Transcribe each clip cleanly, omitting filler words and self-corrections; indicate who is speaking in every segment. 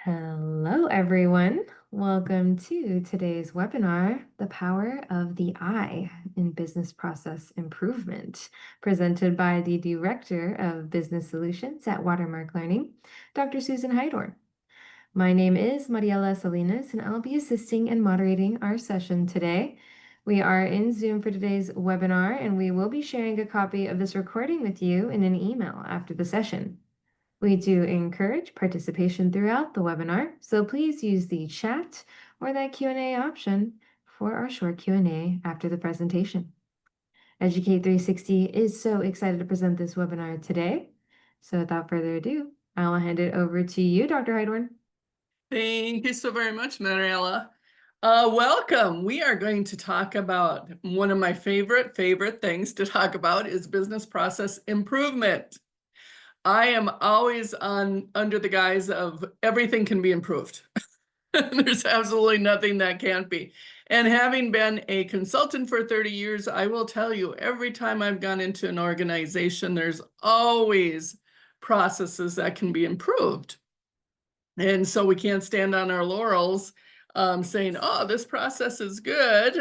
Speaker 1: Hello, everyone. Welcome to today's webinar, The Power of the I in Business Process Improvement, presented by the Director of Business Solutions at Watermark Learning, Dr. Susan Hydor. My name is Mariela Salinas, and I'll be assisting and moderating our session today. We are in Zoom for today's webinar, and we will be sharing a copy of this recording with you in an email after the session. We do encourage participation throughout the webinar, so please use the chat or that Q&A option for our short Q&A after the presentation. Educate 360 is so excited to present this webinar today. So without further ado, I'll hand it over to you, Dr. Heidorn.
Speaker 2: Thank you so very much, Mariella. Welcome. We are going to talk about one of my favorite things to talk about is business process improvement. I am always under the guise of everything can be improved. There's absolutely nothing that can't be. And having been a consultant for 30 years, I will tell you, every time I've gone into an organization, there's always processes that can be improved. And so we can't stand on our laurels saying, oh, this process is good,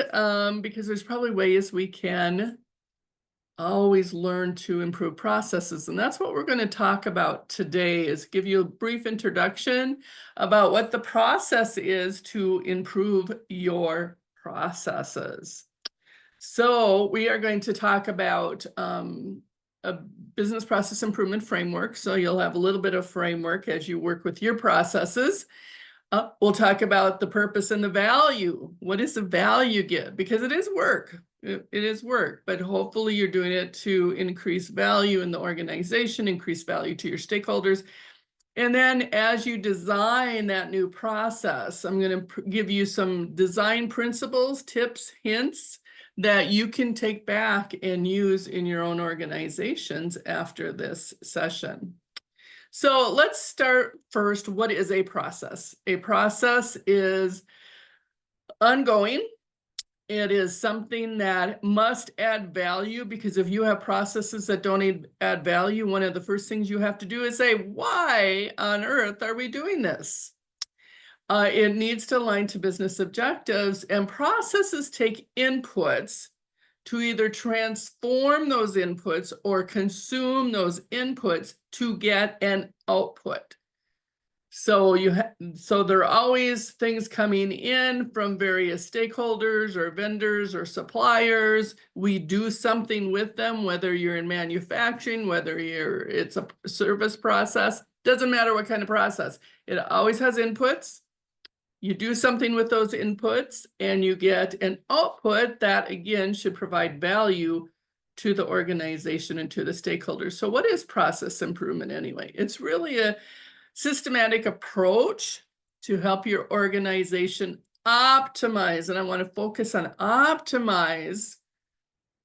Speaker 2: because there's probably ways we can always learn to improve processes. And that's what we're going to talk about today, is give you a brief introduction about what the process is to improve your processes. So we are going to talk about a business process improvement framework. So you'll have a little bit of framework as you work with your processes. We'll talk about the purpose and the value. What does the value get? Because it is work. It is work, but hopefully you're doing it to increase value in the organization, increase value to your stakeholders. And then as you design that new process, I'm going to give you some design principles, tips, hints that you can take back and use in your own organizations after this session. So let's start first. What is a process? A process is ongoing. It is something that must add value, because if you have processes that don't add value, one of the first things you have to do is say, why on earth are we doing this? It needs to align to business objectives, and processes take inputs to either transform those inputs or consume those inputs to get an output. So there are always things coming in from various stakeholders or vendors or suppliers. We do something with them, whether you're in manufacturing, whether it's a service process, doesn't matter what kind of process. It always has inputs. You do something with those inputs and you get an output that, again, should provide value to the organization and to the stakeholders. So what is process improvement anyway? It's really a systematic approach to help your organization optimize, and I want to focus on optimize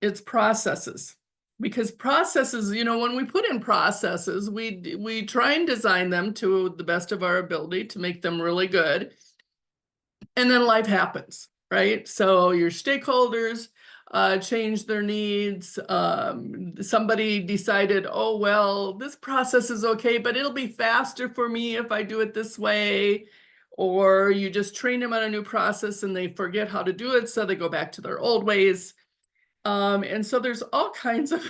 Speaker 2: its processes. Because processes, when we put in processes, we try and design them to the best of our ability to make them really good. And then life happens, right? So your stakeholders change their needs. Somebody decided, oh, well, this process is okay, but it'll be faster for me if I do it this way. Or you just train them on a new process and they forget how to do it, so they go back to their old ways. And so there's all kinds of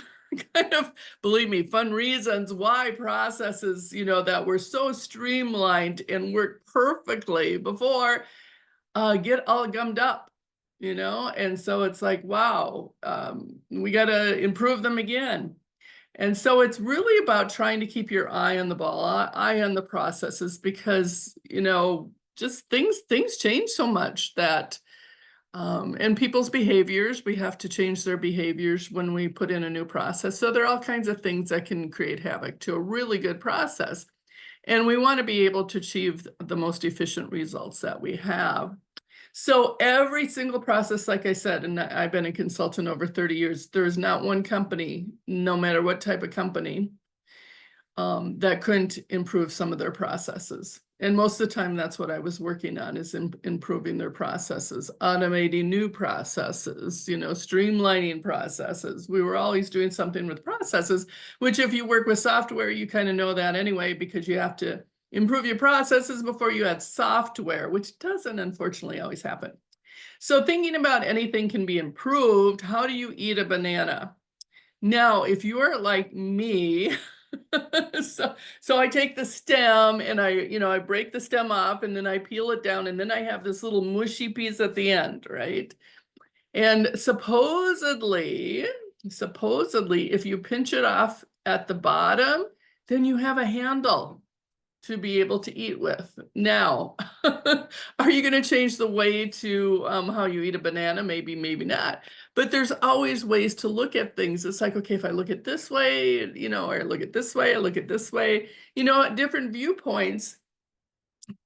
Speaker 2: believe me, fun reasons why processes, that were so streamlined and worked perfectly before get all gummed up, and so it's like, wow, we got to improve them again. And so it's really about trying to keep your eye on the ball, eye on the processes, because, just things change so much that, and people's behaviors, we have to change their behaviors when we put in a new process. So there are all kinds of things that can create havoc to a really good process. And we want to be able to achieve the most efficient results that we have. So every single process, like I said, and I've been a consultant over 30 years, there's not one company, no matter what type of company, that couldn't improve some of their processes. And most of the time, that's what I was working on, is improving their processes, automating new processes, streamlining processes. We were always doing something with processes, which if you work with software, you kind of know that anyway, because you have to Improve your processes before you add software, which doesn't unfortunately always happen. So thinking about anything can be improved. How do you eat a banana? Now, if you are like me, so I take the stem and I break the stem off and then I peel it down and then I have this little mushy piece at the end, right? And supposedly, if you pinch it off at the bottom, then you have a handle to be able to eat with. Now, are you going to change the way to how you eat a banana? Maybe, maybe not. But there's always ways to look at things. It's like, okay, if I look at this way, or look at this way, I look at this way, at different viewpoints,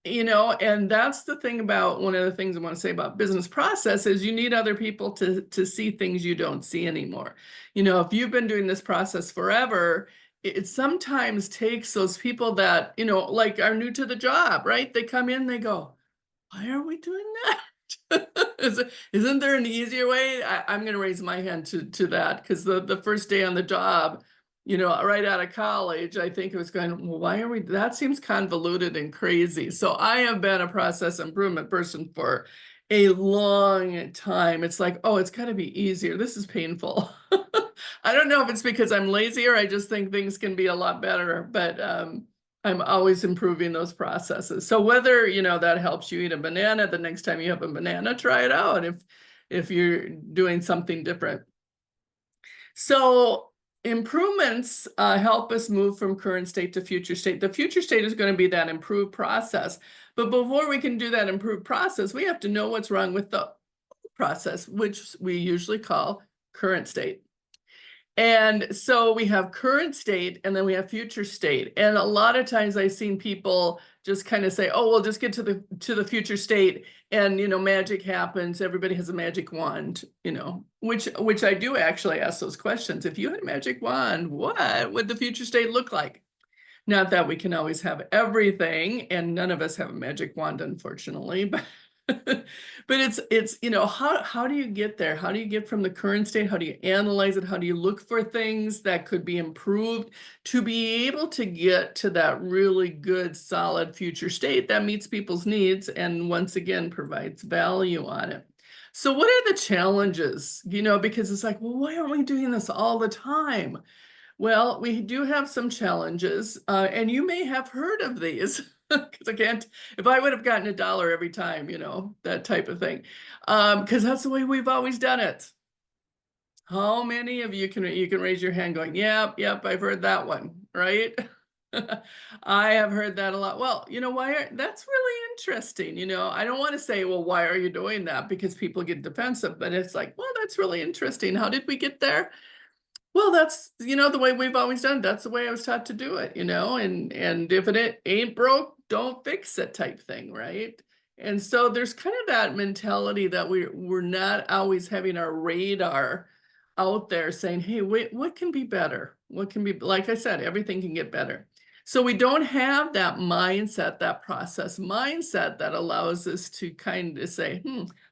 Speaker 2: and that's the thing about one of the things I want to say about business process is you need other people to see things you don't see anymore. If you've been doing this process forever, it sometimes takes those people that, like are new to the job, right? They come in, they go, why are we doing that? Isn't there an easier way? I'm going to raise my hand to that because the first day on the job, right out of college, I think it was going, well, why are we, that seems convoluted and crazy. So I have been a process improvement person for a long time. It's like, oh, it's got to be easier. This is painful. I don't know if it's because I'm lazy or I just think things can be a lot better, but I'm always improving those processes. So whether, that helps you eat a banana, the next time you have a banana, try it out if you're doing something different. So improvements help us move from current state to future state. The future state is going to be that improved process. But before we can do that improved process, we have to know what's wrong with the process, which we usually call current state. And so we have current state and then we have future state. And a lot of times I've seen people just kind of say, oh, we'll just get to the future state and, magic happens. Everybody has a magic wand, which I do actually ask those questions. If you had a magic wand, what would the future state look like? Not that we can always have everything, and none of us have a magic wand, unfortunately, but but it's how do you get there? How do you get from the current state? How do you analyze it? How do you look for things that could be improved to be able to get to that really good, solid future state that meets people's needs and once again provides value on it? So what are the challenges? Because it's like, well, why aren't we doing this all the time? Well, we do have some challenges, and you may have heard of these because I can't, if I would have gotten $1 every time, that type of thing, because that's the way we've always done it. How many of you can raise your hand going, yep, I've heard that one, right? I have heard that a lot. Well, that's really interesting. I don't want to say, well, why are you doing that? Because people get defensive, but it's like, well, that's really interesting. How did we get there? Well, that's, the way we've always done it. That's the way I was taught to do it, and if it ain't broke, don't fix it type thing, right? And so there's kind of that mentality that we're not always having our radar out there saying, hey, wait, what can be better? What can be, like I said, everything can get better. So we don't have that mindset, that process mindset that allows us to kind of say,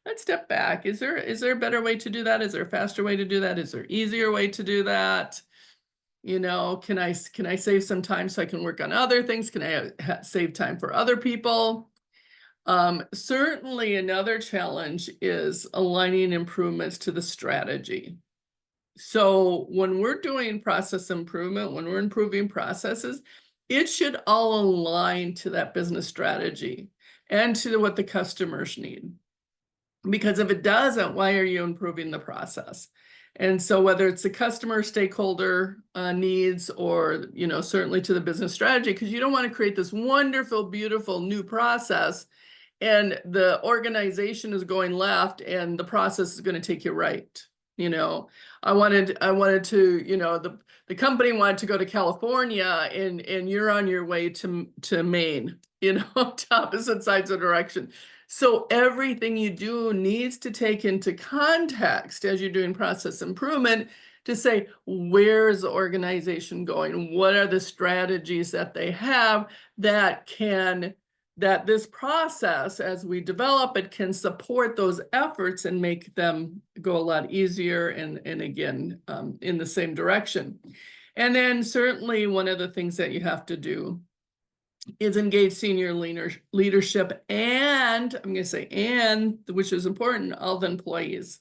Speaker 2: let's step back. Is there a better way to do that? Is there a faster way to do that? Is there an easier way to do that? Can I save some time so I can work on other things? Can I save time for other people? Certainly another challenge is aligning improvements to the strategy. So when we're doing process improvement, when we're improving processes, it should all align to that business strategy and to what the customers need. Because if it doesn't, why are you improving the process? And so whether it's the customer stakeholder needs or, certainly to the business strategy, because you don't want to create this wonderful, beautiful new process and the organization is going left and the process is going to take you right. I wanted to, the company wanted to go to California and you're on your way to Maine, to opposite sides of direction. So everything you do needs to take into context as you're doing process improvement to say, where's the organization going? What are the strategies that they have that this process, as we develop it, can support those efforts and make them go a lot easier and again, in the same direction. And then certainly one of the things that you have to do is engage senior leadership, and I'm going to say and, which is important, all the employees.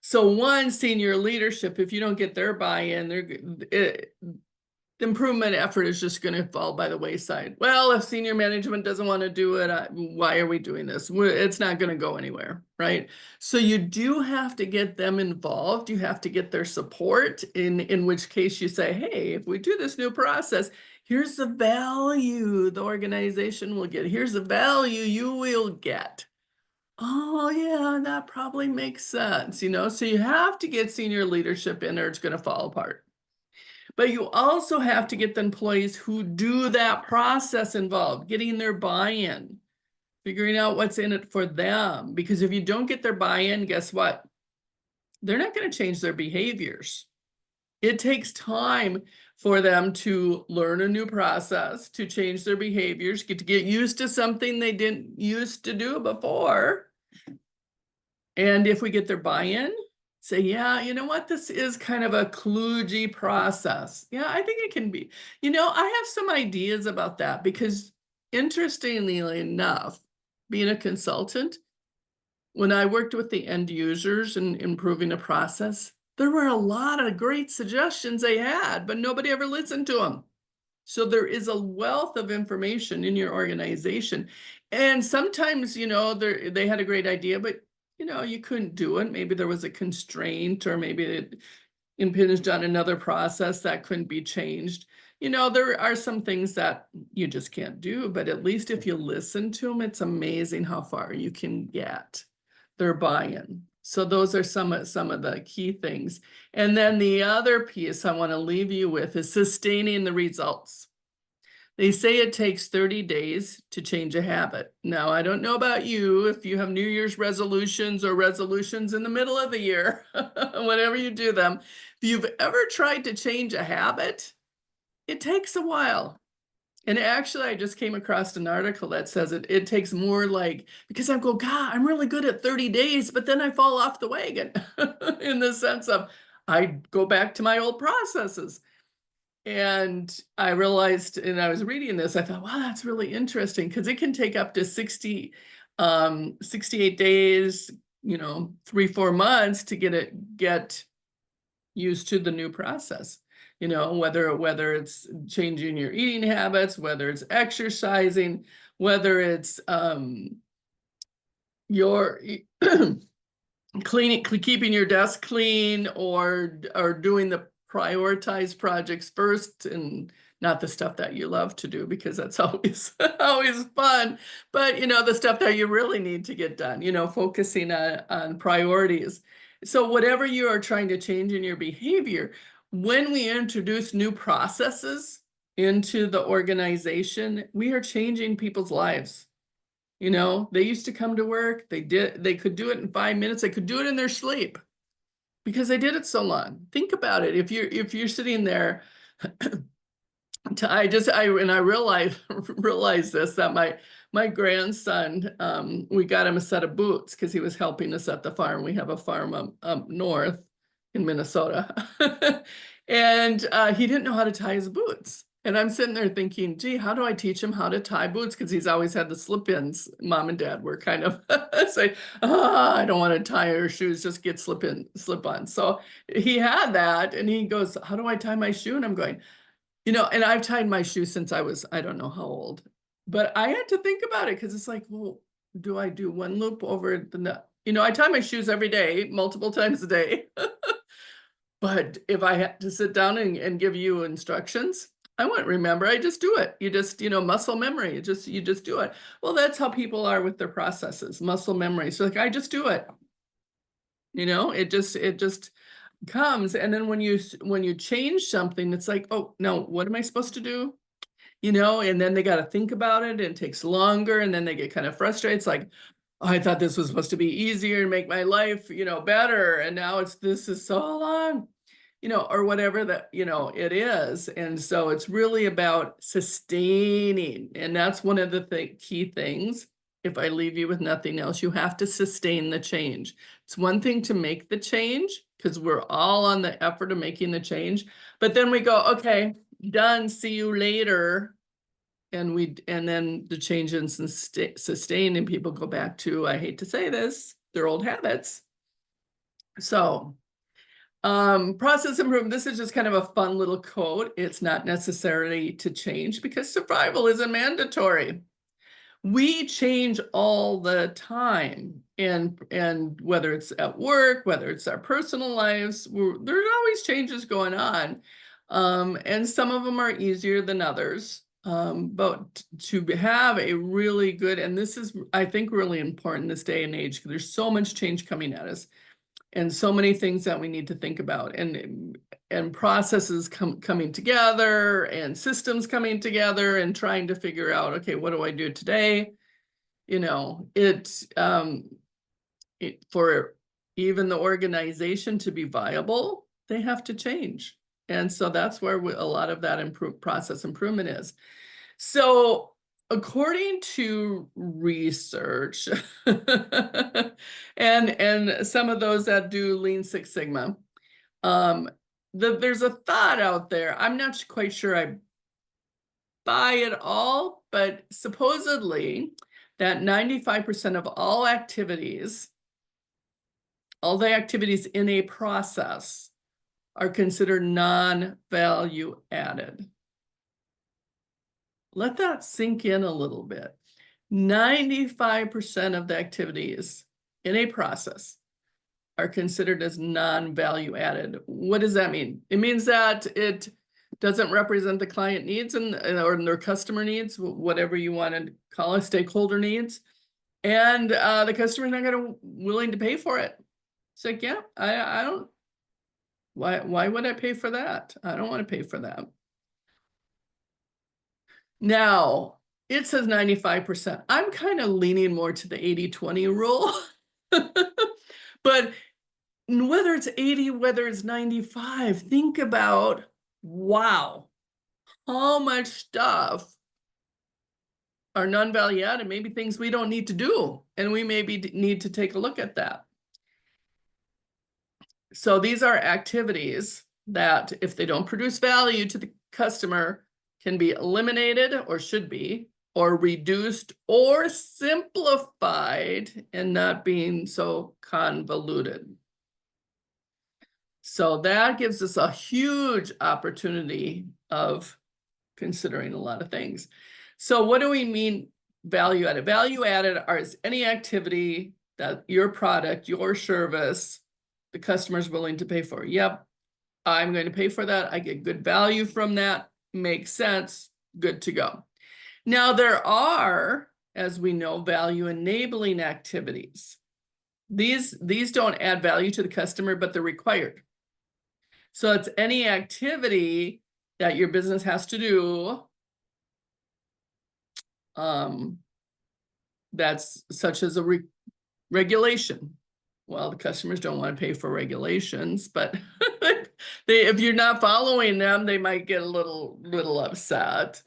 Speaker 2: So one, senior leadership, if you don't get their buy-in, the improvement effort is just going to fall by the wayside. Well, if senior management doesn't want to do it, why are we doing this? It's not going to go anywhere, right? So you do have to get them involved. You have to get their support, in which case you say, hey, if we do this new process, here's the value the organization will get. Here's the value you will get. Oh, yeah, that probably makes sense, So you have to get senior leadership in or it's going to fall apart. But you also have to get the employees who do that process involved, getting their buy-in, figuring out what's in it for them. Because if you don't get their buy-in, guess what? They're not going to change their behaviors. It takes time for them to learn a new process, to change their behaviors, to get used to something they didn't used to do before. And if we get their buy-in, say, yeah, you know what, this is kind of a kludgy process. Yeah, I think it can be. I have some ideas about that because interestingly enough, being a consultant, when I worked with the end users and improving a process, there were a lot of great suggestions they had, but nobody ever listened to them. So there is a wealth of information in your organization. And sometimes, they had a great idea, but you couldn't do it. Maybe there was a constraint, or maybe it impinged on another process that couldn't be changed. There are some things that you just can't do, but at least if you listen to them, it's amazing how far you can get their buy-in. So those are some of the key things. And then the other piece I want to leave you with is sustaining the results. They say it takes 30 days to change a habit. Now, I don't know about you, if you have New Year's resolutions or resolutions in the middle of the year, whenever you do them, if you've ever tried to change a habit, it takes a while. And actually, I just came across an article that says it takes more, because I go, God, I'm really good at 30 days, but then I fall off the wagon in the sense of I go back to my old processes. And I realized, and I was reading this, I thought, wow, that's really interesting because it can take up to 68 days, 3-4 months to get used to the new process. Whether it's changing your eating habits, whether it's exercising, whether it's your keeping your desk clean, or doing the prioritized projects first and not the stuff that you love to do, because that's always always fun, but the stuff that you really need to get done, focusing on priorities. So whatever you are trying to change in your behavior, when we introduce new processes into the organization, we are changing people's lives. They used to come to work, they could do it in 5 minutes, they could do it in their sleep because they did it so long. Think about it. If you're sitting there, I realized this, that my grandson, we got him a set of boots because he was helping us at the farm. We have a farm up north in Minnesota. And he didn't know how to tie his boots. And I'm sitting there thinking, gee, how do I teach him how to tie boots? Because he's always had the slip-ins. Mom and dad were kind of saying, I don't want to tie her shoes, just get slip-on. So he had that, and he goes, how do I tie my shoe? And I'm going, and I've tied my shoe since I was, I don't know how old. But I had to think about it because it's like, well, do I do one loop over the nut? I tie my shoes every day, multiple times a day. But if I had to sit down and give you instructions, I wouldn't remember. I just do it. You just, muscle memory. You just do it. Well, that's how people are with their processes, muscle memory. So I just do it. It just comes. And then when you change something, it's like, oh no, what am I supposed to do? And then they got to think about it, and it takes longer, and then they get kind of frustrated. It's like, oh, I thought this was supposed to be easier and make my life, better. And now this is so long, or whatever that, it is. And so it's really about sustaining. And that's one of the key things. If I leave you with nothing else, you have to sustain the change. It's one thing to make the change because we're all on the effort of making the change. But then we go, okay, done, see you later. and then the change in sustain, and people go back to, I hate to say this, their old habits. So process improvement, this is just kind of a fun little quote. It's not necessarily to change because survival isn't mandatory. We change all the time, and whether it's at work, whether it's our personal lives, there's always changes going on. And some of them are easier than others. But to have a really good, and this is, I think, really important this day and age, because there's so much change coming at us and so many things that we need to think about, and processes coming together and systems coming together and trying to figure out, okay, what do I do today? You know, for even the organization to be viable, they have to change. And so that's where a lot of that process improvement is. So according to research, and some of those that do Lean Six Sigma, there's a thought out there. I'm not quite sure I buy it all, but supposedly that 95% of all activities, all the activities in a process, are considered non-value added. Let that sink in a little bit. 95% of the activities in a process are considered as non-value added. What does that mean? It means that it doesn't represent the client needs or their customer needs, whatever you want to call it, stakeholder needs. And the customer's not gonna willing to pay for it. It's like, yeah, I don't, why would I pay for that? I don't want to pay for that. Now, it says 95%. I'm kind of leaning more to the 80-20 rule. But whether it's 80, whether it's 95, think about, wow, how much stuff are non-value added, maybe things we don't need to do, and we maybe need to take a look at that. So these are activities that, if they don't produce value to the customer, can be eliminated, or should be, or reduced or simplified, and not being so convoluted. So that gives us a huge opportunity of considering a lot of things. So what do we mean value added? Value added is any activity that your product, your service, the customer is willing to pay for. Yep, I'm going to pay for that. I get good value from that. Makes sense. Good to go. Now there are, as we know, value enabling activities. These don't add value to the customer, but they're required. So it's any activity that your business has to do that's such as a regulation. Well, the customers don't want to pay for regulations, but if you're not following them, they might get a little upset.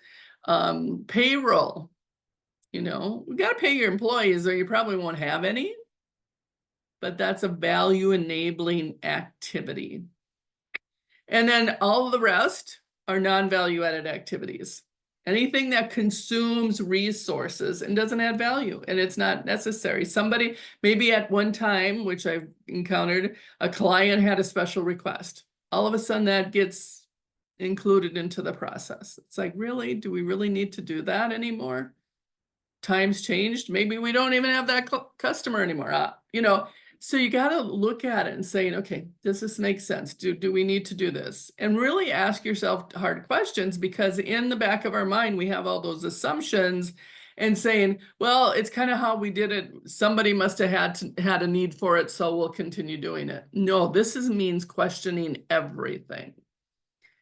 Speaker 2: Payroll, you know, we got to pay your employees or you probably won't have any, but that's a value enabling activity. And then all of the rest are non-value added activities. Anything that consumes resources and doesn't add value, and it's not necessary. Somebody, maybe at one time, which I've encountered, a client had a special request. All of a sudden that gets included into the process. It's like, really, do we really need to do that anymore? Times changed. Maybe we don't even have that customer anymore. You know, so you got to look at it and say, okay, does this make sense? Do we need to do this? And really ask yourself hard questions, because in the back of our mind, we have all those assumptions and saying, well, it's kind of how we did it. Somebody must have had a need for it, so we'll continue doing it. No, this means questioning everything.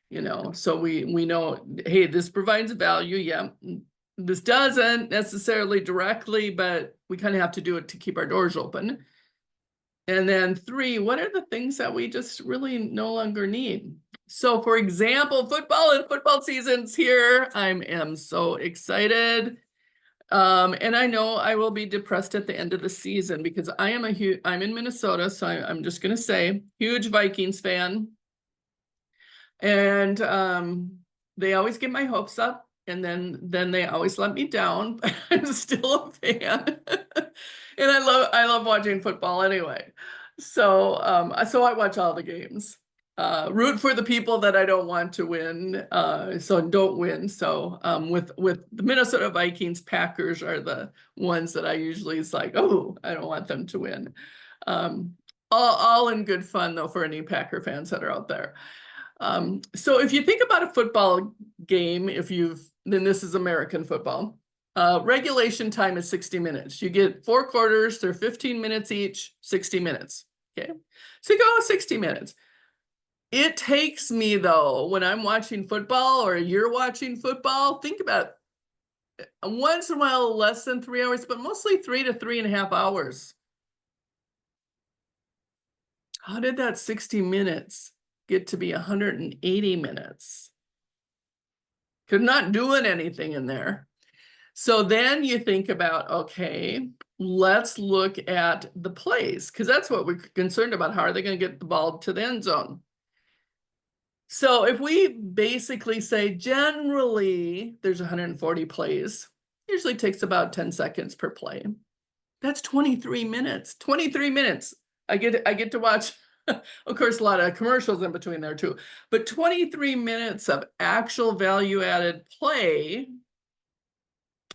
Speaker 2: You know, so we know, hey, this provides value. Yeah, this doesn't necessarily directly, but we kind of have to do it to keep our doors open. And then 3, what are the things that we just really no longer need? So for example, football season's here. I am so excited. And I know I will be depressed at the end of the season, because I'm in Minnesota, so I'm just gonna say, huge Vikings fan. And they always get my hopes up. and then they always let me down, but I'm still a fan. And I love watching football anyway. So I watch all the games. Root for the people that I don't want to win, so don't win. So with the Minnesota Vikings, Packers are the ones that I usually is like, oh, I don't want them to win. Um, all in good fun though for any Packer fans that are out there. So if you think about a football game, then this is American football. Regulation time is 60 minutes. You get 4 quarters, they're 15 minutes each, 60 minutes. Okay. So you go 60 minutes. It takes me though, when I'm watching football or you're watching football, think about it, once in a while less than 3 hours, but mostly 3 to 3.5 hours. How did that 60 minutes get to be 180 minutes? Because not doing anything in there. So then you think about, okay, let's look at the plays, because that's what we're concerned about. How are they going to get the ball to the end zone? So if we basically say generally there's 140 plays, usually takes about 10 seconds per play. That's 23 minutes. 23 minutes. I get to watch, of course, a lot of commercials in between there too, but 23 minutes of actual value-added play,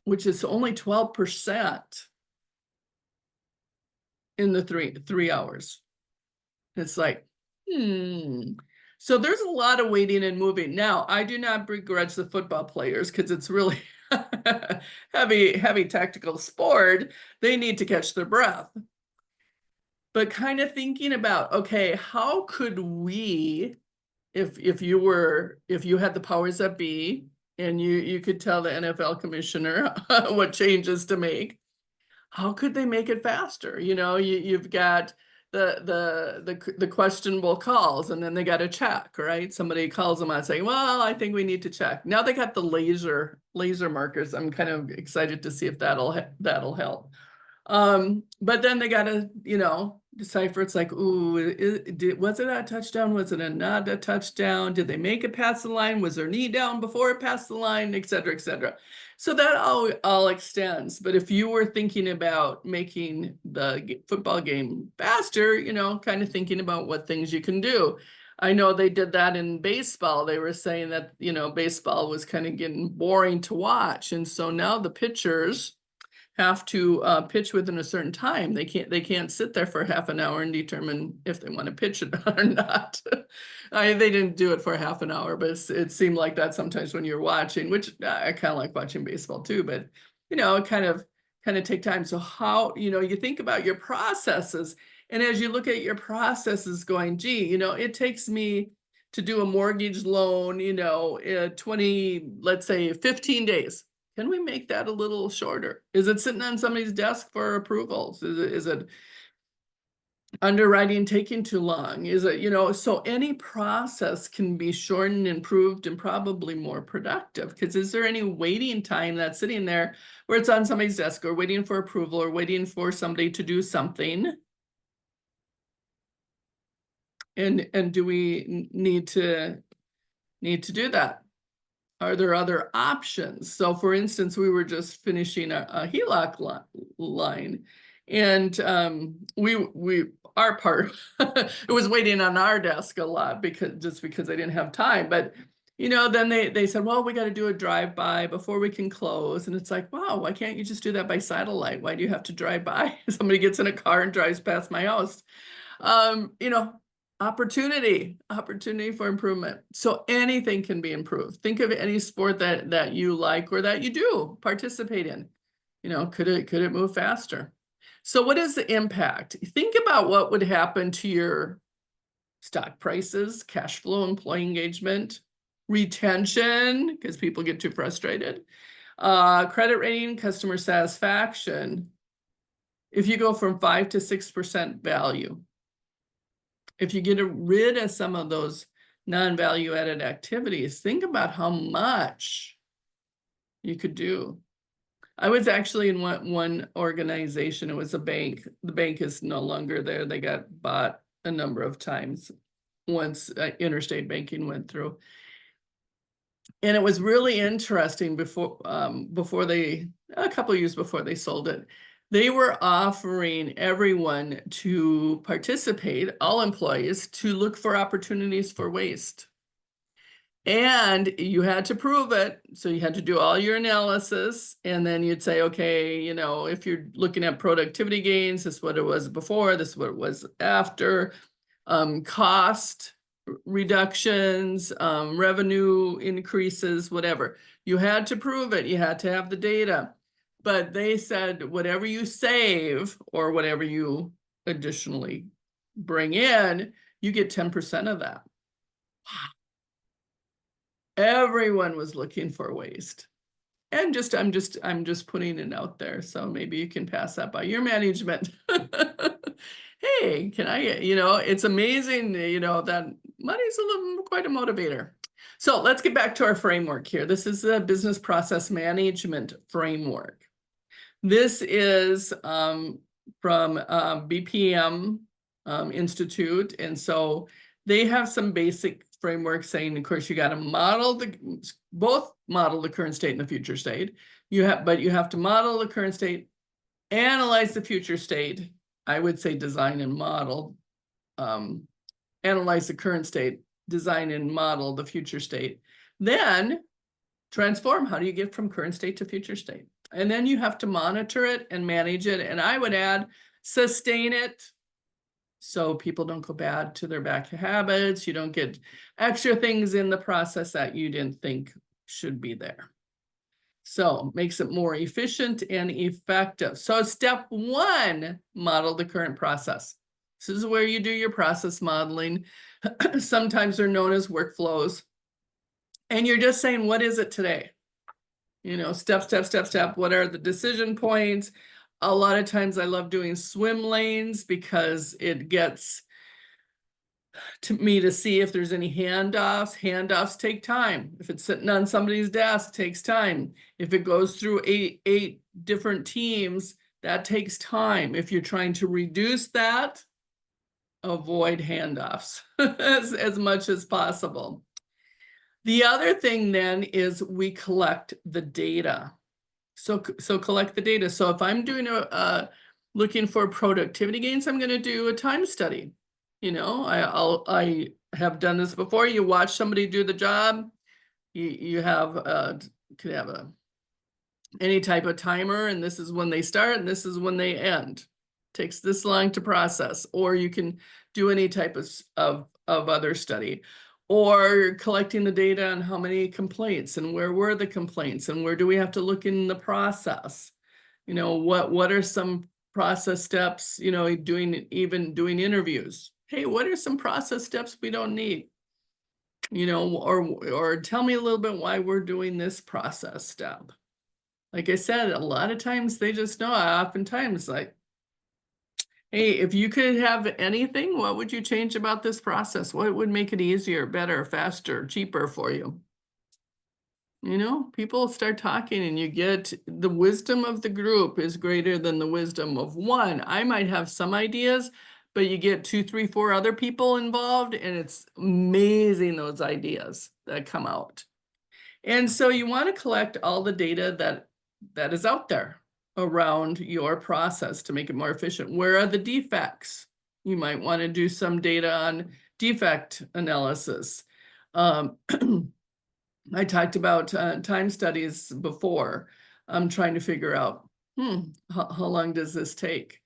Speaker 2: which is only 12% in the three hours. It's like, So there's a lot of waiting and moving. Now, I do not begrudge the football players because it's really heavy tactical sport. They need to catch their breath. But kind of thinking about, okay, how could we, if you had the powers that be and you could tell the NFL commissioner what changes to make, how could they make it faster? You've got the questionable calls, and then they got to check, right? Somebody calls them out saying, well, I think we need to check. Now they got the laser markers. I'm kind of excited to see if that'll help. But then they got to, decipher. It's like, ooh, was it a touchdown? Was it not a touchdown? Did they make it past the line? Was their knee down before it passed the line, et cetera, et cetera. So that all extends. But if you were thinking about making the football game faster, kind of thinking about what things you can do. I know they did that in baseball. They were saying that, baseball was kind of getting boring to watch. And so now the pitchers have to pitch within a certain time. They can't sit there for half an hour and determine if they want to pitch it or not. They didn't do it for half an hour, but it seemed like that sometimes when you're watching, which I kind of like watching baseball too, but it kind of take time. So how, you think about your processes, and as you look at your processes going, gee, it takes me to do a mortgage loan, 20, let's say 15 days. Can we make that a little shorter? Is it sitting on somebody's desk for approvals? Is it underwriting taking too long? Is it, so any process can be shortened, improved, and probably more productive. Because is there any waiting time that's sitting there where it's on somebody's desk or waiting for approval or waiting for somebody to do something? And do we need to do that? Are there other options? So for instance, we were just finishing a HELOC line, and our part, it was waiting on our desk a lot because I didn't have time. But then they said, well, we got to do a drive-by before we can close. And it's like, wow, why can't you just do that by satellite? Why do you have to drive by? Somebody gets in a car and drives past my house. You know, opportunity for improvement. So anything can be improved. Think of any sport that you like or that you do participate in. Could it move faster? So what is the impact? Think about what would happen to your stock prices, cash flow, employee engagement, retention, because people get too frustrated, credit rating, customer satisfaction. If you go from 5 to 6% value, if you get rid of some of those non-value added activities, think about how much you could do. I was actually in one organization. It was a bank. The bank is no longer there. They got bought a number of times once interstate banking went through. And it was really interesting before a couple of years before they sold it, they were offering everyone to participate, all employees, to look for opportunities for waste. And you had to prove it. So you had to do all your analysis, and then you'd say, okay, you know, if you're looking at productivity gains, this is what it was before, this is what it was after, cost reductions, revenue increases, whatever. You had to prove it. You had to have the data. But they said, whatever you save or whatever you additionally bring in, you get 10% of that. Everyone was looking for waste. And I'm just putting it out there. So maybe you can pass that by your management. Hey, can I get, it's amazing, that money's quite a motivator. So let's get back to our framework here. This is the business process management framework. This is from BPM Institute. And so they have some basic framework saying, of course, you got to both model the current state and the future state. But you have to model the current state, analyze the future state. I would say design and model, analyze the current state, design and model the future state. Then transform. How do you get from current state to future state? And then you have to monitor it and manage it. And I would add, sustain it, so people don't go bad to their back habits. You don't get extra things in the process that you didn't think should be there. So makes it more efficient and effective. So step one, model the current process. This is where you do your process modeling. Sometimes they're known as workflows. And you're just saying, what is it today? Step, step, step, step. What are the decision points? A lot of times I love doing swim lanes because it gets to me to see if there's any handoffs. Handoffs take time. If it's sitting on somebody's desk, it takes time. If it goes through eight different teams, that takes time. If you're trying to reduce that, avoid handoffs as much as possible. The other thing then is we collect the data. So collect the data. So if I'm doing looking for productivity gains, I'm going to do a time study. I have done this before. You watch somebody do the job. You could have any type of timer, and this is when they start and this is when they end. Takes this long to process. Or you can do any type of other study. Or collecting the data on how many complaints and where were the complaints and where do we have to look in the process? What are some process steps, doing interviews? Hey, what are some process steps we don't need? Or tell me a little bit why we're doing this process step. Like I said, a lot of times they just know. Oftentimes, like, hey, if you could have anything, what would you change about this process? What would make it easier, better, faster, cheaper for you? People start talking and you get the wisdom of the group is greater than the wisdom of one. I might have some ideas, but you get 2, 3, 4 other people involved, and it's amazing those ideas that come out. And so you want to collect all the data that is out there around your process to make it more efficient. Where are the defects? You might want to do some data on defect analysis. I talked about time studies before. I'm trying to figure out, how long does this take?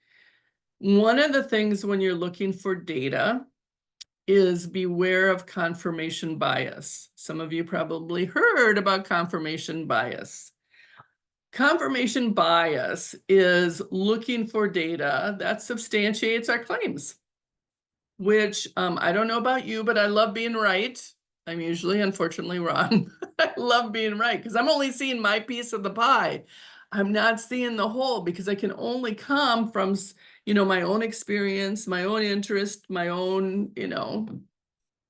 Speaker 2: One of the things when you're looking for data is beware of confirmation bias. Some of you probably heard about confirmation bias. Confirmation bias is looking for data that substantiates our claims, which I don't know about you, but I love being right. I'm usually, unfortunately, wrong. I love being right because I'm only seeing my piece of the pie. I'm not seeing the whole because I can only come from, my own experience, my own interest, my own,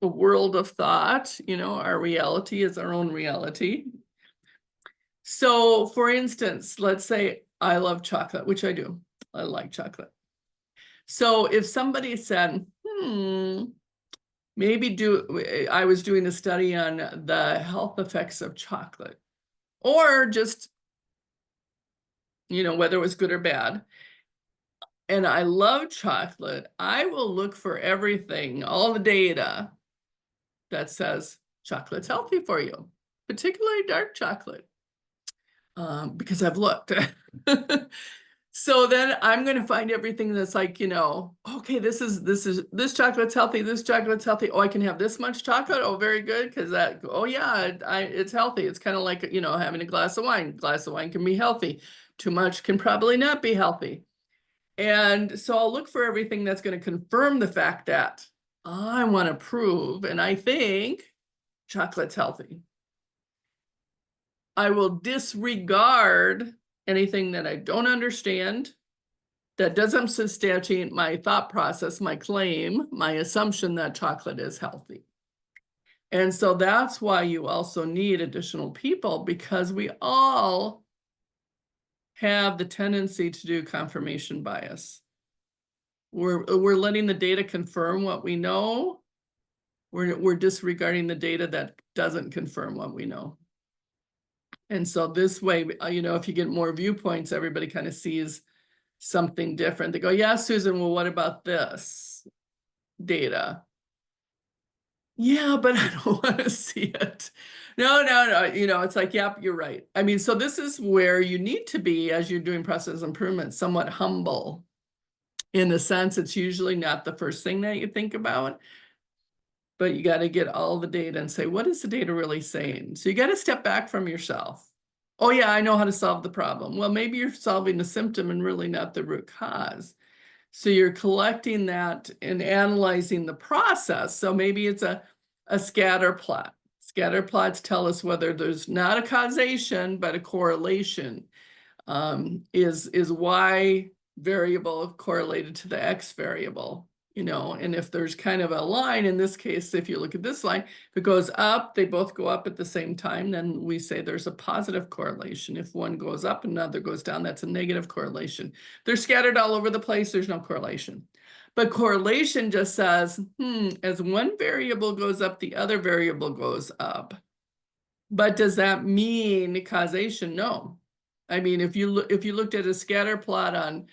Speaker 2: a world of thought. Our reality is our own reality. So for instance, let's say I love chocolate, which I do. I like chocolate. So if somebody said, I was doing a study on the health effects of chocolate, or just, whether it was good or bad. And I love chocolate. I will look for everything, all the data that says chocolate's healthy for you, particularly dark chocolate, because I've looked. So then I'm going to find everything that's like, okay, this chocolate's healthy. This chocolate's healthy. Oh, I can have this much chocolate. Oh, very good. Because oh yeah, it's healthy. It's kind of like, having a glass of wine. A glass of wine can be healthy. Too much can probably not be healthy. And so I'll look for everything that's going to confirm the fact that I want to prove, and I think chocolate's healthy. I will disregard anything that I don't understand, that doesn't substantiate my thought process, my claim, my assumption that chocolate is healthy. And so that's why you also need additional people, because we all have the tendency to do confirmation bias. We're letting the data confirm what we know. We're disregarding the data that doesn't confirm what we know. And so this way, if you get more viewpoints, everybody kind of sees something different. They go, yeah, Susan, well, what about this data? Yeah, but I don't want to see it. No, it's like, yep, you're right. I mean, so this is where you need to be, as you're doing process improvement, somewhat humble. In the sense, it's usually not the first thing that you think about, but you got to get all the data and say, what is the data really saying? So you got to step back from yourself. Oh yeah, I know how to solve the problem. Well, maybe you're solving the symptom and really not the root cause. So you're collecting that and analyzing the process. So maybe it's a scatter plot. Scatter plots tell us whether there's not a causation, but a correlation. Is Y variable correlated to the X variable? And if there's kind of a line, in this case, if you look at this line, if it goes up, they both go up at the same time, then we say there's a positive correlation. If one goes up and another goes down, that's a negative correlation. They're scattered all over the place, there's no correlation. But correlation just says, as one variable goes up, the other variable goes up. But does that mean causation? No. I mean, if you looked at a scatter plot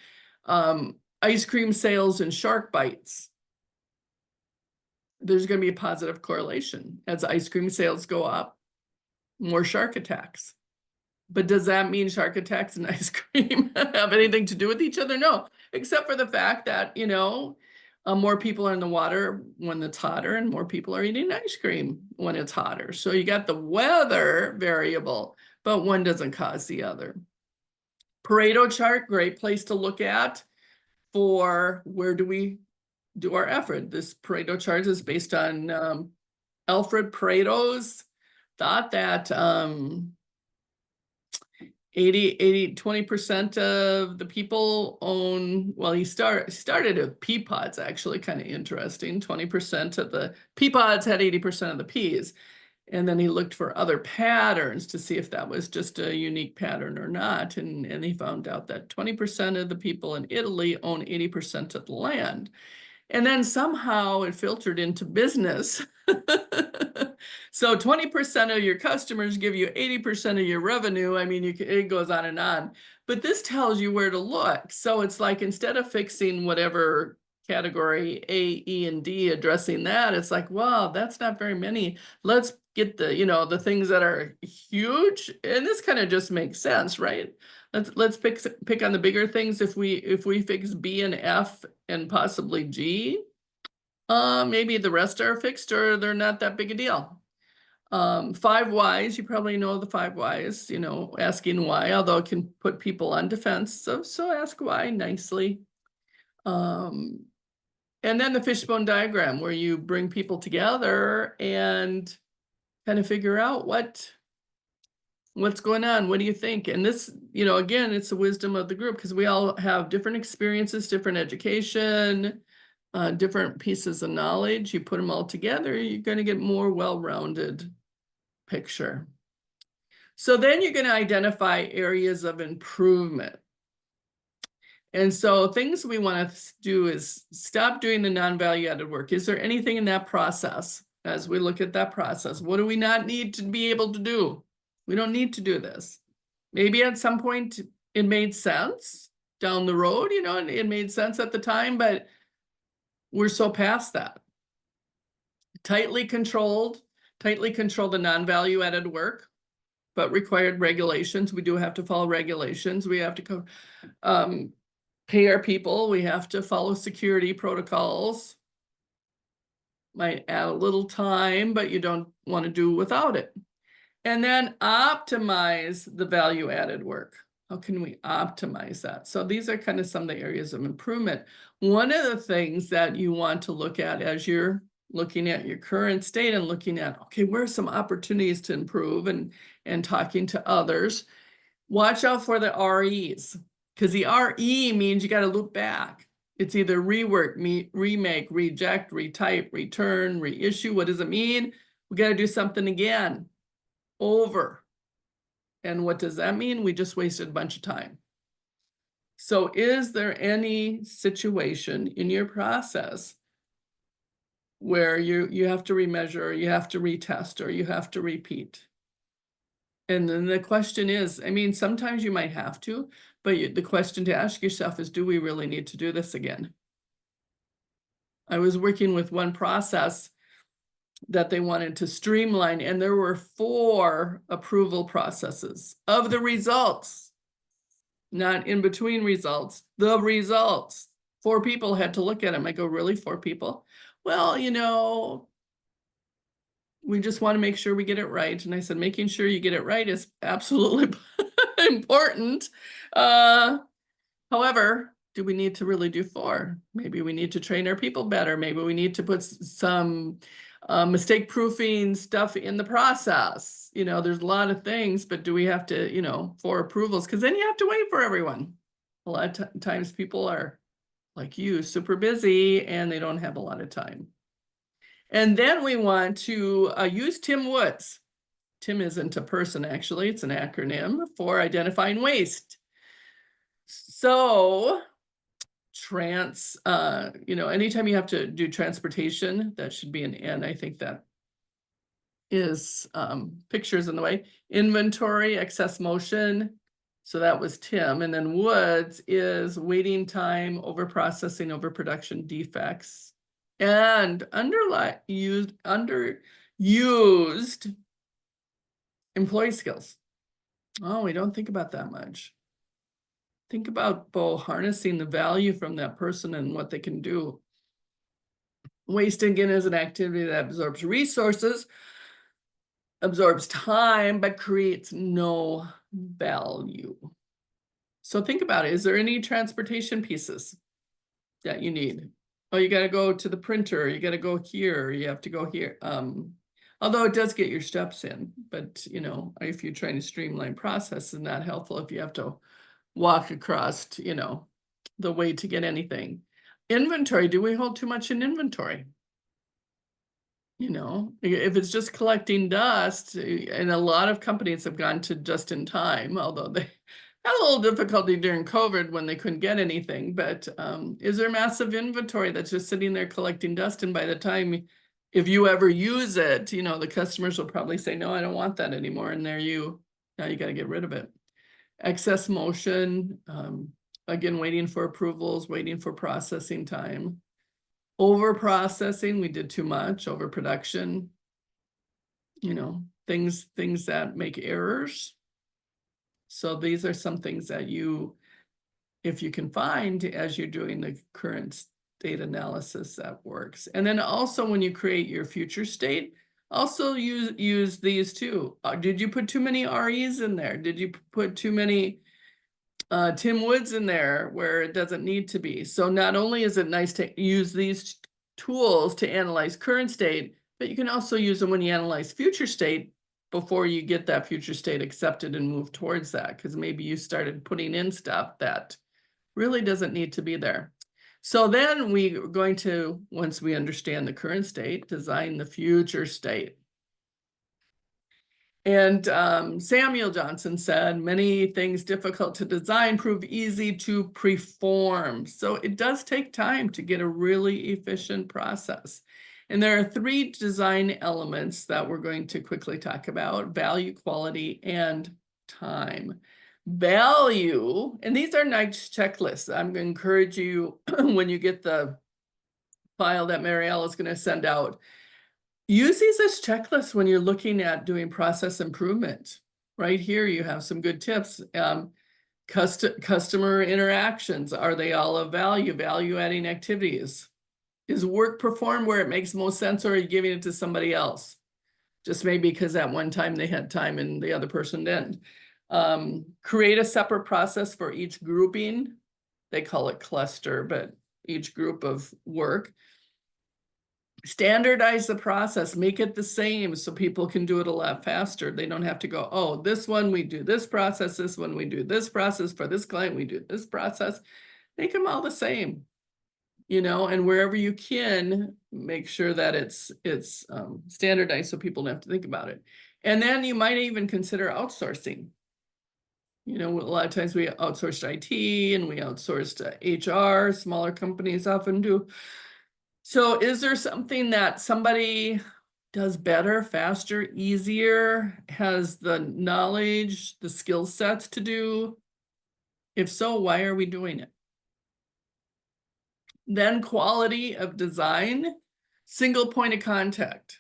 Speaker 2: on ice cream sales and shark bites, there's going to be a positive correlation. As ice cream sales go up, more shark attacks. But does that mean shark attacks and ice cream have anything to do with each other? No, except for the fact that, more people are in the water when it's hotter and more people are eating ice cream when it's hotter. So you got the weather variable, but one doesn't cause the other. Pareto chart, great place to look at for where do we do our effort. This Pareto chart is based on Alfred Pareto's thought that 20% of the people own, well, he started with pea pods, actually, kind of interesting. 20% of the pea pods had 80% of the peas. And then he looked for other patterns to see if that was just a unique pattern or not. And he found out that 20% of the people in Italy own 80% of the land. And then somehow it filtered into business. So 20% of your customers give you 80% of your revenue. I mean, it goes on and on. But this tells you where to look. So it's like, instead of fixing whatever category A, E, and D, addressing that, it's like, wow, that's not very many. Let's get the things that are huge. And this kind of just makes sense, right? Let's pick on the bigger things. If we fix B and F and possibly G, maybe the rest are fixed or they're not that big a deal. 5 whys, you probably know the 5 whys, asking why, although it can put people on defense. So ask why nicely. And then the fishbone diagram, where you bring people together and kind of figure out what's going on. What do you think? And this, again, it's the wisdom of the group, because we all have different experiences, different education, different pieces of knowledge. You put them all together, you're going to get more well-rounded picture. So then you're going to identify areas of improvement. And so things we want to do is stop doing the non-value added work. Is there anything in that process as we look at that process? What do we not need to be able to do? We don't need to do this. Maybe at some point it made sense down the road, it made sense at the time, but we're so past that. Tightly controlled the non-value added work, but required regulations. We do have to follow regulations. We have to pay our people. We have to follow security protocols. Might add a little time, but you don't want to do without it. And then optimize the value added work. How can we optimize that? So these are kind of some of the areas of improvement. One of the things that you want to look at as you're looking at your current state and looking at, okay, where are some opportunities to improve and talking to others, watch out for the REs, because the RE means you got to loop back. It's either rework, remake, reject, retype, return, reissue. What does it mean? We got to do something again, over. And what does that mean? We just wasted a bunch of time. So is there any situation in your process where you have to remeasure, or you have to retest, or you have to repeat? And then the question is, I mean, sometimes you might have to, but the question to ask yourself is, do we really need to do this again? I was working with one process that they wanted to streamline, and there were 4 approval processes of the results, not in between results, the results. 4 people had to look at them. I go, really, 4 people? Well, we just want to make sure we get it right. And I said, making sure you get it right is absolutely important. However, do we need to really do 4? Maybe we need to train our people better. Maybe we need to put some mistake proofing stuff in the process. There's a lot of things, but do we have to, 4 approvals? Because then you have to wait for everyone. A lot of times people are like you, super busy, and they don't have a lot of time. And then we want to use Tim Woods. Tim isn't a person, actually. It's an acronym for identifying waste. So anytime you have to do transportation, that should be an N. I think that is pictures in the way. Inventory, excess motion. So that was Tim. And then Woods is waiting time, overprocessing, overproduction, defects, and underused employee skills. Oh, we don't think about that much. Think about harnessing the value from that person and what they can do. Waste, again, is an activity that absorbs resources, absorbs time, but creates no value. So think about it. Is there any transportation pieces that you need? Oh, you got to go to the printer. You got to go here. You have to go here. Although it does get your steps in, but if you're trying to streamline process, it's not helpful if you have to walk across, the way to get anything. Inventory, do we hold too much in inventory? If it's just collecting dust, and a lot of companies have gone to just in time, although they had a little difficulty during COVID when they couldn't get anything. But is there massive inventory that's just sitting there collecting dust? And by the time, if you ever use it, the customers will probably say, no, I don't want that anymore. And now you got to get rid of it. Excess motion, again, waiting for approvals, waiting for processing time. Over processing, we did too much. Overproduction, things that make errors. So these are some things that if you can find as you're doing the current state analysis, that works. And then also when you create your future state, also use these too. Did you put too many REs in there? Did you put too many Tim Woods in there where it doesn't need to be? So not only is it nice to use these tools to analyze current state, but you can also use them when you analyze future state before you get that future state accepted and move towards that, because maybe you started putting in stuff that really doesn't need to be there. So then we're going to, once we understand the current state, design the future state. And Samuel Johnson said, many things difficult to design prove easy to perform. So it does take time to get a really efficient process. And there are 3 design elements that we're going to quickly talk about: value, quality, and time. Value, and these are nice checklists. I'm going to encourage you when you get the file that Marielle is going to send out, use these as checklists when you're looking at doing process improvement. Right here, you have some good tips. Customer interactions, are they all of value? Value-adding activities. Is work performed where it makes most sense, or are you giving it to somebody else? Just maybe because at one time they had time and the other person didn't. Create a separate process for each grouping. They call it cluster, but each group of work. Standardize the process, make it the same so people can do it a lot faster. They don't have to go, oh, this one we do this process, this one we do this process, for this client we do this process. Make them all the same, and wherever you can, make sure that it's standardized so people don't have to think about it. And then you might even consider outsourcing. A lot of times we outsourced IT and we outsourced HR, smaller companies often do. So is there something that somebody does better, faster, easier, has the knowledge, the skill sets to do? If so, why are we doing it? Then quality of design, single point of contact.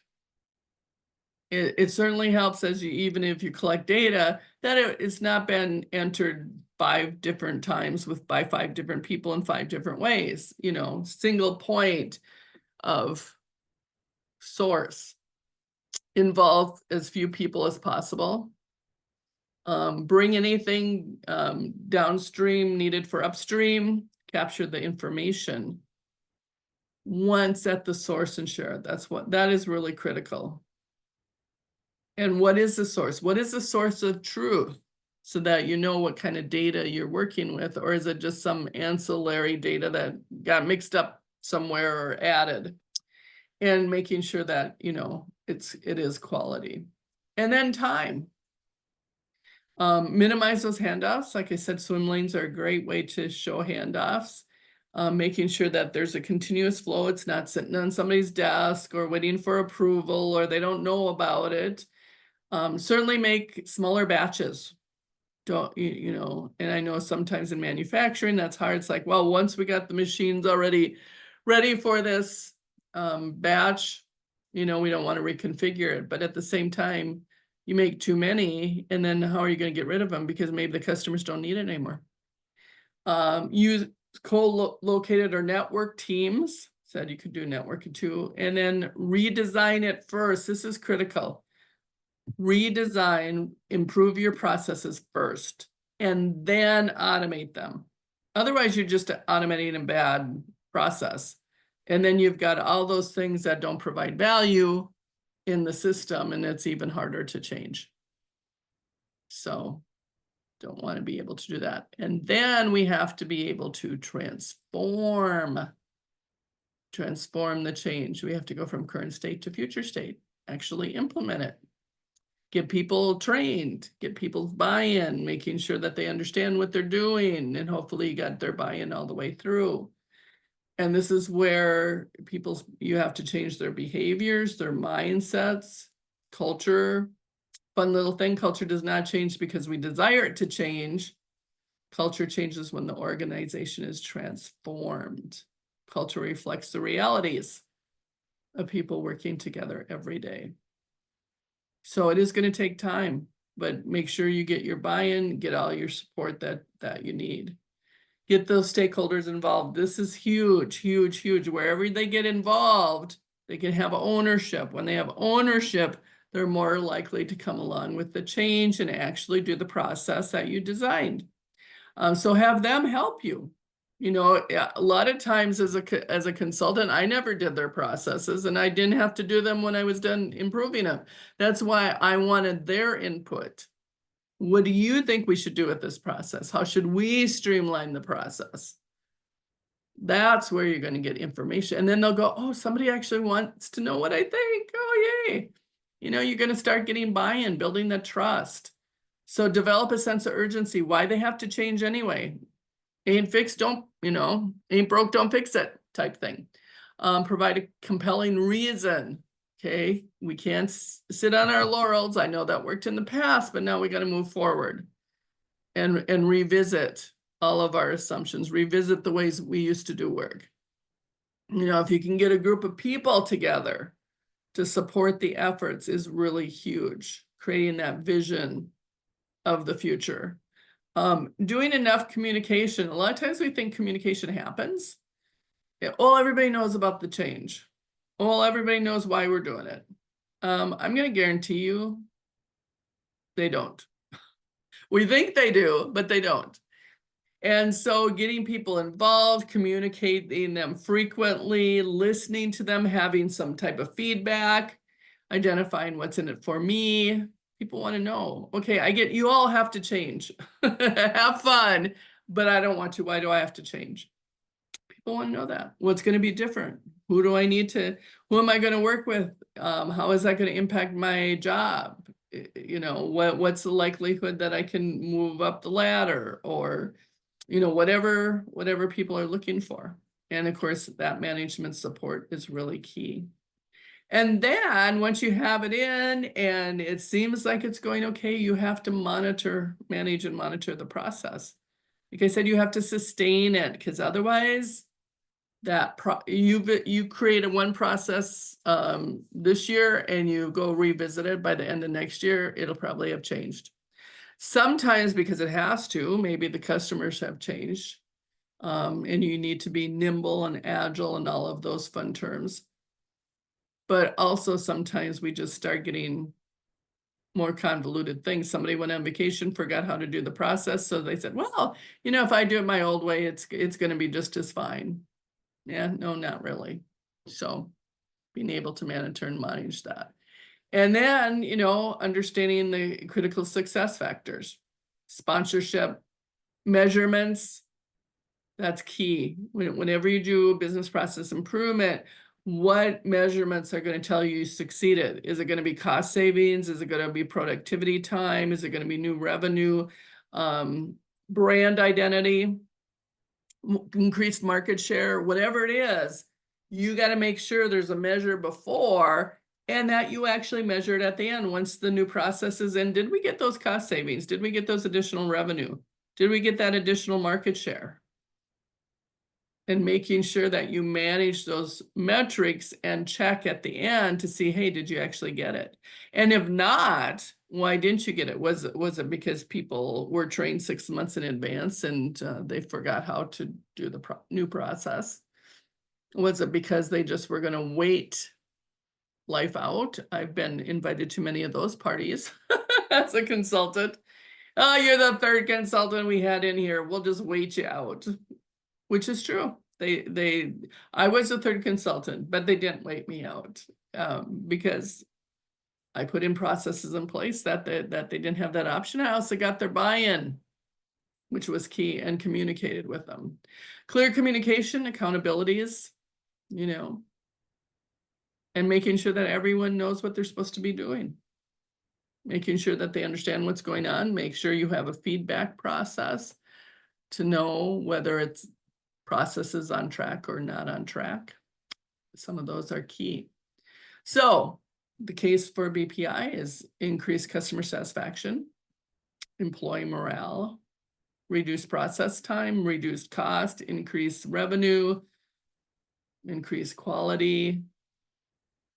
Speaker 2: It certainly helps even if you collect data, that it's not been entered 5 different times by 5 different people in 5 different ways, single point of source. Involve as few people as possible. Bring anything downstream needed for upstream. Capture the information once at the source and share it. That is really critical. And what is the source? What is the source of truth? So that you know what kind of data you're working with, or is it just some ancillary data that got mixed up somewhere or added? And making sure that, it is quality. And then time. Minimize those handoffs. Like I said, swim lanes are a great way to show handoffs. Making sure that there's a continuous flow. It's not sitting on somebody's desk or waiting for approval, or they don't know about it. Certainly make smaller batches. Don't, and I know sometimes in manufacturing, that's hard. It's like, well, once we got the machines already ready for this batch, we don't want to reconfigure it. But at the same time, you make too many, and then how are you going to get rid of them? Because maybe the customers don't need it anymore. Use co-located or network teams. Said you could do networking too. And then redesign it first. This is critical. Redesign, improve your processes first, and then automate them. Otherwise, you're just automating a bad process. And then you've got all those things that don't provide value in the system, and it's even harder to change. So don't want to be able to do that. And then we have to be able to transform the change. We have to go from current state to future state, actually implement it. Get people trained, get people's buy-in, making sure that they understand what they're doing, and hopefully you got their buy-in all the way through. And this is where you have to change their behaviors, their mindsets, culture. Fun little thing, culture does not change because we desire it to change. Culture changes when the organization is transformed. Culture reflects the realities of people working together every day. So it is going to take time, but make sure you get your buy-in, get all your support that you need. Get those stakeholders involved. This is huge, huge, huge. Wherever they get involved, they can have ownership. When they have ownership, they're more likely to come along with the change and actually do the process that you designed. So have them help you. A lot of times as a consultant, I never did their processes, and I didn't have to do them when I was done improving them. That's why I wanted their input. What do you think we should do with this process? How should we streamline the process? That's where you're going to get information. And then they'll go, oh, somebody actually wants to know what I think. Oh, yay. you're going to start getting buy-in, building the trust. So develop a sense of urgency, why they have to change anyway. Ain't fixed, ain't broke, don't fix it type thing. Provide a compelling reason. Okay, we can't sit on our laurels. I know that worked in the past, but now we got to move forward and revisit all of our assumptions, revisit the ways we used to do work. If you can get a group of people together to support the efforts is really huge, creating that vision of the future. Doing enough communication. A lot of times we think communication happens. Well, everybody knows about the change. Well, everybody knows why we're doing it. I'm going to guarantee you they don't. We think they do, but they don't. And so getting people involved, communicating them frequently, listening to them, having some type of feedback, identifying what's in it for me. People want to know, okay, I get you all have to change. Have fun, but I don't want to. Why do I have to change? People want to know that. What's going to be different? Who am I going to work with? How is that going to impact my job? What's the likelihood that I can move up the ladder, or whatever people are looking for. And of course, that management support is really key. And then once you have it in and it seems like it's going okay, you have to manage and monitor the process. Like I said, you have to sustain it, because otherwise you create one process this year and you go revisit it by the end of next year, it'll probably have changed. Sometimes because it has to, maybe the customers have changed, and you need to be nimble and agile and all of those fun terms. But also sometimes we just start getting more convoluted things. Somebody went on vacation, forgot how to do the process. So they said, well, if I do it my old way, it's going to be just as fine. Yeah, no, not really. So being able to monitor and manage that. And then, understanding the critical success factors, sponsorship, measurements, that's key. Whenever you do a business process improvement, what measurements are going to tell you succeeded? Is it going to be cost savings? Is it going to be productivity time? Is it going to be new revenue? Brand identity, increased market share, whatever it is, you got to make sure there's a measure before and that you actually measure it at the end. Once the new process is in, did we get those cost savings? Did we get those additional revenue? Did we get that additional market share? And making sure that you manage those metrics and check at the end to see, hey, did you actually get it? And if not, why didn't you get it? Was it because people were trained 6 months in advance and they forgot how to do the new process? Was it because they just were going to wait life out? I've been invited to many of those parties as a consultant. Oh, you're the third consultant we had in here. We'll just wait you out, which is true. I was the third consultant, but they didn't wait me out because I put in processes in place that they didn't have that option. I also got their buy-in, which was key, and communicated with them. Clear communication, accountabilities, and making sure that everyone knows what they're supposed to be doing. Making sure that they understand what's going on. Make sure you have a feedback process to know whether it's processes on track or not on track. Some of those are key. So the case for BPI is increased customer satisfaction, employee morale, reduced process time, reduced cost, increased revenue, increased quality,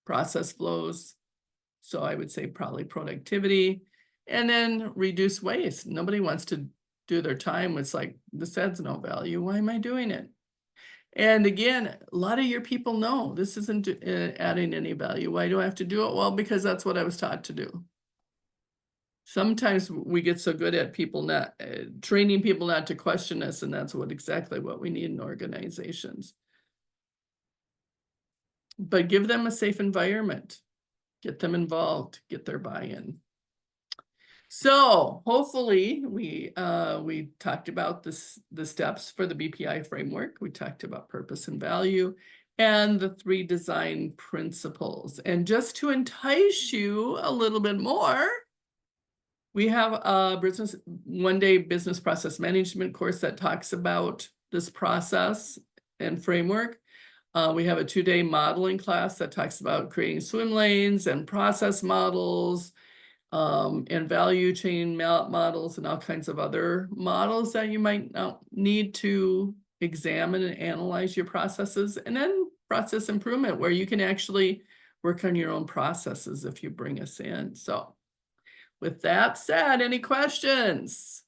Speaker 2: process flows. So I would say probably productivity, and then reduce waste. Nobody wants to do their time. It's like, this adds no value. Why am I doing it? And again, a lot of your people know this isn't adding any value. Why do I have to do it? Well, because that's what I was taught to do. Sometimes we get so good at people not training people not to question us, and that's exactly what we need in organizations. But give them a safe environment, get them involved, get their buy-in. So hopefully we talked about the steps for the BPI framework. We talked about purpose and value, and the three design principles. And just to entice you a little bit more, we have a business one-day business process management course that talks about this process and framework. We have a 2-day modeling class that talks about creating swim lanes and process models, and value chain models and all kinds of other models that you might need to examine and analyze your processes. And then process improvement, where you can actually work on your own processes if you bring us in. So with that said, any questions?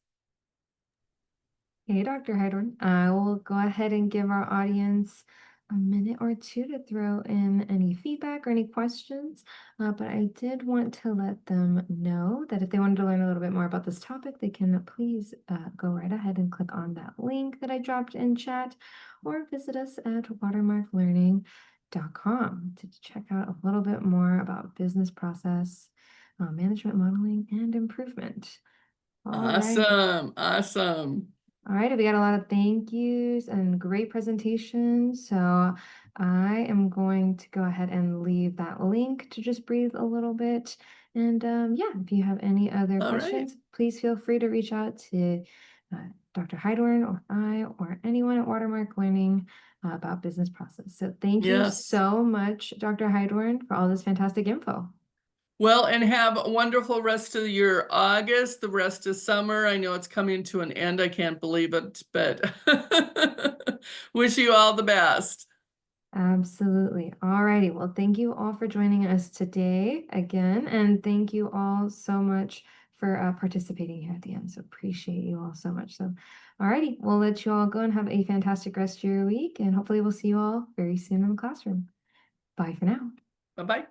Speaker 1: Hey, Dr. Heidorn. I will go ahead and give our audience a minute or two to throw in any feedback or any questions. But I did want to let them know that if they wanted to learn a little bit more about this topic, they can please go right ahead and click on that link that I dropped in chat or visit us at watermarklearning.com to check out a little bit more about business process, management modeling, and improvement. All right.
Speaker 2: Awesome. Awesome.
Speaker 1: All right, we got a lot of thank yous and great presentations. So I am going to go ahead and leave that link to just breathe a little bit. And yeah, if you have any other
Speaker 2: All right.
Speaker 1: questions, please feel free to reach out to Dr. Heidorn or I or anyone at Watermark Learning about business process. So thank you
Speaker 2: Yes.
Speaker 1: so much, Dr. Heidorn, for all this fantastic info.
Speaker 2: Well, and have a wonderful rest of your August, the rest of summer. I know it's coming to an end. I can't believe it, but wish you all the best.
Speaker 1: Absolutely. All righty. Well, thank you all for joining us today again. And thank you all so much for participating here at the end. So appreciate you all so much. So, all righty. We'll let you all go and have a fantastic rest of your week. And hopefully we'll see you all very soon in the classroom. Bye for now.
Speaker 2: Bye-bye.